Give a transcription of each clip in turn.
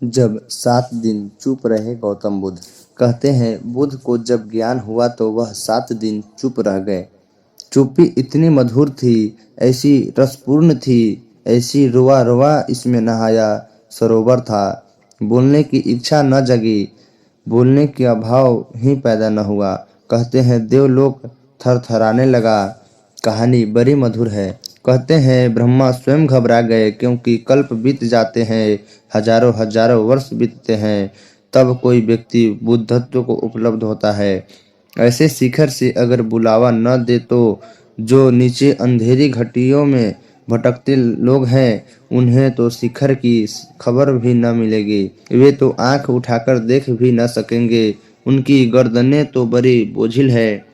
जब 7 दिन चुप रहे गौतम बुद्ध। कहते हैं बुद्ध को जब ज्ञान हुआ तो वह 7 दिन चुप रह गए। चुप्पी इतनी मधुर थी, ऐसी रसपूर्ण थी, ऐसी रुआ रुआ इसमें नहाया सरोवर था। बोलने की इच्छा न जगी, बोलने का भाव ही पैदा न हुआ। कहते हैं देवलोक थरथराने लगा। कहानी बड़ी मधुर है। कहते हैं ब्रह्मा स्वयं घबरा गए, क्योंकि कल्प बीत जाते हैं, हजारों हजारों वर्ष बीतते हैं, तब कोई व्यक्ति बुद्धत्व को उपलब्ध होता है। ऐसे शिखर से अगर बुलावा न दे तो जो नीचे अंधेरी घाटियों में भटकते लोग हैं, उन्हें तो शिखर की खबर भी न मिलेगी। वे तो आंख उठाकर देख भी न सकेंगे। उनकी गर्दनें तो बड़ी बोझिल है।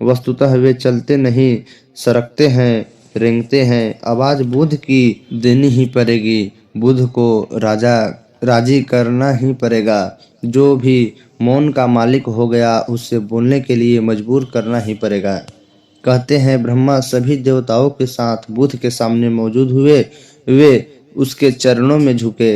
वस्तुतः वे चलते नहीं, सरकते हैं, रेंगते हैं। आवाज बुद्ध की देनी ही पड़ेगी। बुद्ध को राजी करना ही पड़ेगा। जो भी मौन का मालिक हो गया, उससे बोलने के लिए मजबूर करना ही पड़ेगा। कहते हैं ब्रह्मा सभी देवताओं के साथ बुद्ध के सामने मौजूद हुए। वे उसके चरणों में झुके।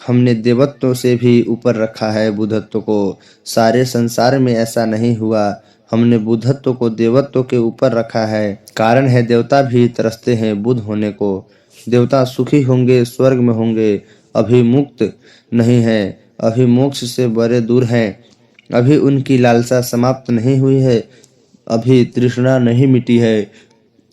हमने देवत्व से भी ऊपर रखा है बुद्धत्व को। सारे संसार में ऐसा नहीं हुआ। हमने बुद्धत्व को देवत्व के ऊपर रखा है। कारण है देवता भी तरसते हैं बुद्ध होने को। देवता सुखी होंगे, स्वर्ग में होंगे, अभी मुक्त नहीं है, अभी मोक्ष से बड़े दूर हैं। अभी उनकी लालसा समाप्त नहीं हुई है, अभी तृष्णा नहीं मिटी है,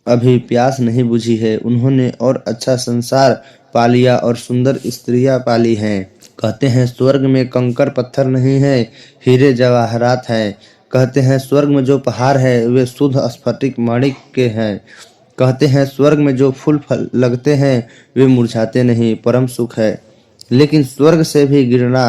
अभी प्यास नहीं बुझी है। उन्होंने और अच्छा संसार पा लिया और सुंदर स्त्रियां पाली हैं। कहते हैं स्वर्ग में कंकर पत्थर नहीं है, हीरे जवाहरात हैं। कहते हैं स्वर्ग में जो पहाड़ है वे शुद्ध स्फटिक माणिक के हैं। कहते हैं स्वर्ग में जो फूल लगते हैं वे मुरझाते नहीं, परम सुख है। लेकिन स्वर्ग से भी गिरना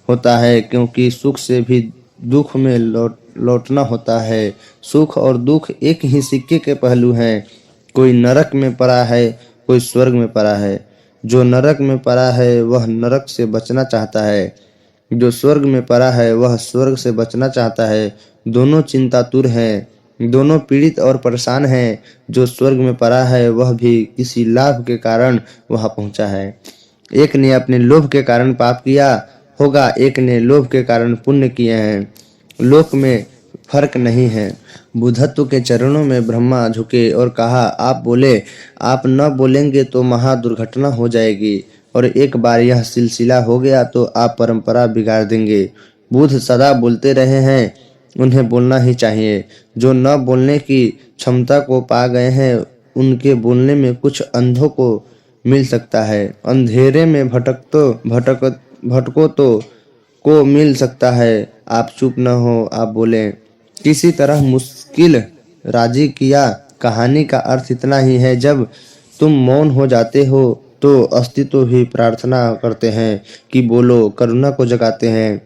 होता है, क्योंकि सुख से भी दुख में लौटना होता है। सुख और दुख एक ही सिक्के के पहलू हैं। कोई नरक में पड़ा है, कोई स्वर्ग में पड़ा है। जो नरक में पड़ा है वह नरक से बचना चाहता है, जो स्वर्ग में पड़ा है वह स्वर्ग से बचना चाहता है। दोनों चिंतातुर हैं, दोनों पीड़ित और परेशान हैं। जो स्वर्ग में पड़ा है वह भी किसी लाभ के कारण वहां पहुंचा है। एक ने अपने लोभ के कारण पाप किया होगा, एक ने लोभ के कारण पुण्य किए हैं। लोक में फर्क नहीं है। बुद्धत्व के चरणों में ब्रह्मा झुके और कहा आप बोले। आप न बोलेंगे तो महा दुर्घटना हो जाएगी, और एक बार यह सिलसिला हो गया तो आप परंपरा बिगाड़ देंगे। बुद्ध सदा बोलते रहे हैं, उन्हें बोलना ही चाहिए। जो न बोलने की क्षमता को पा गए हैं, उनके बोलने में कुछ अंधों को मिल सकता है। अंधेरे में भटको तो को मिल सकता है। आप चुप न हो, आप बोलें। किसी तरह मुश्किल राजी किया। कहानी का अर्थ इतना ही है, जब तुम मौन हो जाते हो तो अस्तित्व भी प्रार्थना करते हैं कि बोलो, करुणा को जगाते हैं।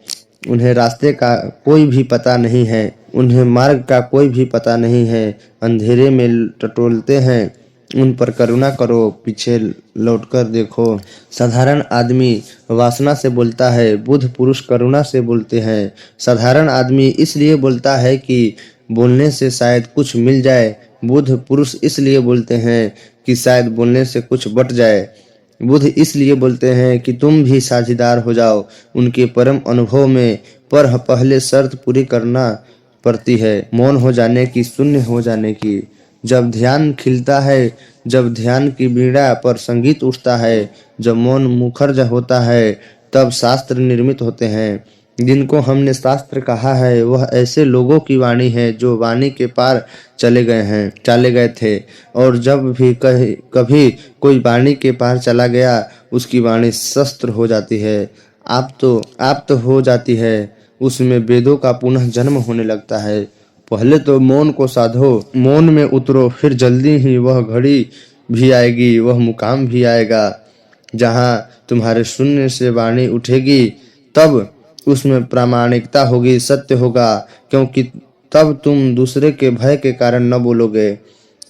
उन्हें रास्ते का कोई भी पता नहीं है, उन्हें मार्ग का कोई भी पता नहीं है। अंधेरे में टटोलते हैं। उन पर करुणा करो, पीछे लौटकर देखो। साधारण आदमी वासना से बोलता है, बुद्ध पुरुष करुणा से बोलते हैं। साधारण आदमी इसलिए बोलता है कि बोलने से शायद कुछ मिल जाए। बुद्ध पुरुष इसलिए बोलते हैं कि शायद बोलने से कुछ बट जाए। बुद्ध इसलिए बोलते हैं कि तुम भी साझीदार हो जाओ उनके परम अनुभव में। पर पहले शर्त पूरी करना पड़ती है, मौन हो जाने की, शून्य हो जाने की। जब ध्यान खिलता है, जब ध्यान की बीड़ा पर संगीत उठता है, जब मौन मुखर होता है, तब शास्त्र निर्मित होते हैं। जिनको हमने शास्त्र कहा है वह ऐसे लोगों की वाणी है जो वाणी के पार चले गए थे। और जब भी कभी कोई वाणी के पार चला गया, उसकी वाणी शस्त्र हो जाती है, आप तो हो जाती है। उसमें वेदों का पुनः जन्म होने लगता है। पहले तो मौन को साधो, मौन में उतरो, फिर जल्दी ही वह घड़ी भी आएगी, वह मुकाम भी आएगा जहां तुम्हारे शून्य से वाणी उठेगी। तब उसमें प्रामाणिकता होगी, सत्य होगा, क्योंकि तब तुम दूसरे के भय के कारण न बोलोगे।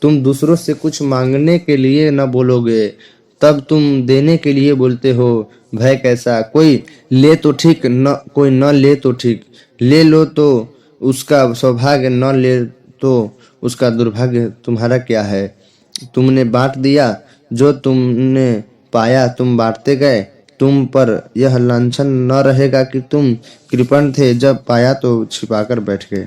तुम दूसरों से कुछ मांगने के लिए न बोलोगे, तब तुम देने के लिए बोलते हो। भय कैसा? कोई ले तो ठीक, न कोई न ले तो ठीक। ले लो तो उसका सौभाग्य, न ले तो उसका दुर्भाग्य। तुम्हारा क्या है? तुमने बांट दिया, जो तुमने पाया तुम बांटते गए। तुम पर यह लांछन न रहेगा कि तुम कृपण थे, जब पाया तो छिपाकर बैठ गए।